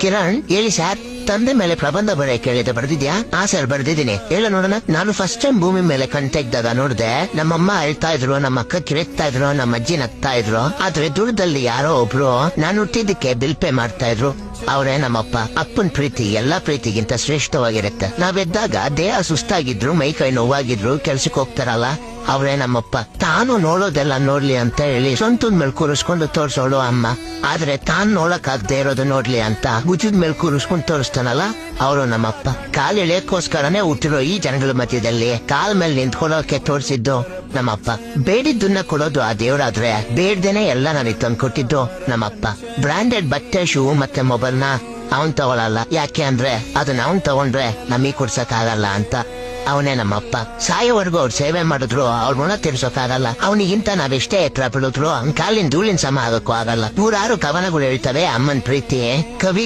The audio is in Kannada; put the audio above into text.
ಕಿರಣ್ ಹೇಳಿ ಸರ್. ತಂದೆ ಮೇಲೆ ಪ್ರಬಂಧ ಬರೆಯ ಕೇಳಿದ ಬರ್ದಿದ್ಯಾ? ಹಾ ಸರ್ ಬರ್ದಿದ್ದೀನಿ. ಹೇಳ ನೋಡೋಣ. ನಾನು ಫಸ್ಟ್ ಟೈಮ್ ಭೂಮಿ ಮೇಲೆ ಕಣ್ ತೆಗ್ದಾಗ ನೋಡಿದೆ, ನಮ್ಮಮ್ಮ ಅಳ್ತಾ ಇದ್ರು, ನಮ್ಮ ಅಕ್ಕ ಕಿರೆಕ್ತಾ ಇದ್ರು, ನಮ್ಮ ಅಜ್ಜಿ ನಗ್ತಾ ಇದ್ರು. ಆದ್ರೆ ದೂರದಲ್ಲಿ ಯಾರೋ ಒಬ್ರು ನಾನು ಹುಟ್ಟಿದ್ದಕ್ಕೆ ಬಿಲ್ ಪೇ ಮಾಡ್ತಾ ಇದ್ರು. ಅವ್ರೇ ನಮ್ಮಪ್ಪ. ಅಪ್ಪನ್ ಪ್ರೀತಿ ಎಲ್ಲಾ ಪ್ರೀತಿಗಿಂತ ಶ್ರೇಷ್ಠವಾಗಿರುತ್ತೆ. ನಾವೆದ್ದಾಗ ದೇಹ ಸುಸ್ತಾಗಿದ್ರು, ಮೈ ಕೈ ನೋವಾಗಿದ್ರು, ಕೆಲ್ಸಕ್ಕೆ ಹೋಗ್ತಾರಲ್ಲ, ಅವ್ರೇ ನಮ್ಮಪ್ಪ. ತಾನು ನೋಡೋದೆಲ್ಲ ನೋಡ್ಲಿ ಅಂತ ಹೇಳಿ ಸ್ವಂತದ ಮೇಲೆ ಕೂರಿಸ್ಕೊಂಡು ತೋರ್ಸೋಳು ಅಮ್ಮ. ಆದ್ರೆ ತಾನು ನೋಡಕ್ ಆಗದೆ ಇರೋದು ನೋಡ್ಲಿ ಅಂತ ಭುಜದ ಮೇಲೆ ಕೂರಿಸ್ಕೊಂಡು ತೋರಿಸ್ತಾನಲ್ಲ, ಅವರು ನಮ್ಮಪ್ಪ. ಕಾಲ್ ಎಳೆಯಕ್ಕೋಸ್ಕರನೇ ಹುಟ್ಟಿರೋ ಈ ಜನಗಳ ಮಧ್ಯದಲ್ಲಿ ಕಾಲ್ ಮೇಲೆ ನಿಂತ್ಕೊಳ್ಳೋಕೆ ತೋರಿಸಿದ್ದು ನಮ್ಮಪ್ಪ. ಬೇಡಿದ್ದನ್ನ ಕೊಡೋದು ಆ ದೇವ್ರಾದ್ರೆ, ಬೇಡ್ದೇನೆ ಎಲ್ಲ ನನಗೆ ತಂದು ಕೊಟ್ಟಿದ್ದು ನಮ್ಮಪ್ಪ. ಬ್ರಾಂಡೆಡ್ ಬಟ್ಟೆ, ಶೂ ಮತ್ತೆ ಮೊಬೈಲ್ನ ಅವನ್ ತಗೊಳಲ್ಲ. ಯಾಕೆ ಅಂದ್ರೆ ಅದನ್ನ ಅವನ್ ತಗೊಂಡ್ರೆ ನಮಗ್ ಕೊಡ್ಸಕ್ ಆಗಲ್ಲ ಅಂತ. ಅವನೇ ನಮ್ಮಪ್ಪ. ಸಾಯೋವರೆಗೂ ಅವ್ರು ಸೇವೆ ಮಾಡಿದ್ರು ಅವ್ರ ಋಣ ತೀರ್ಸೋಕಾಗಲ್ಲ. ಅವನಿಗಿಂತ ನಾವೆಷ್ಟೇ ಎತ್ತರ ಬೆಳೆದ್ರು ಕಾಲಿನ ಧೂಳಿನ ಸಮ ಆಗಕ್ಕೂ ಆಗಲ್ಲ. 106 ಕವನಗಳು ಹೇಳ್ತವೆ ಅಮ್ಮನ್ ಪ್ರೀತಿ. ಕವಿ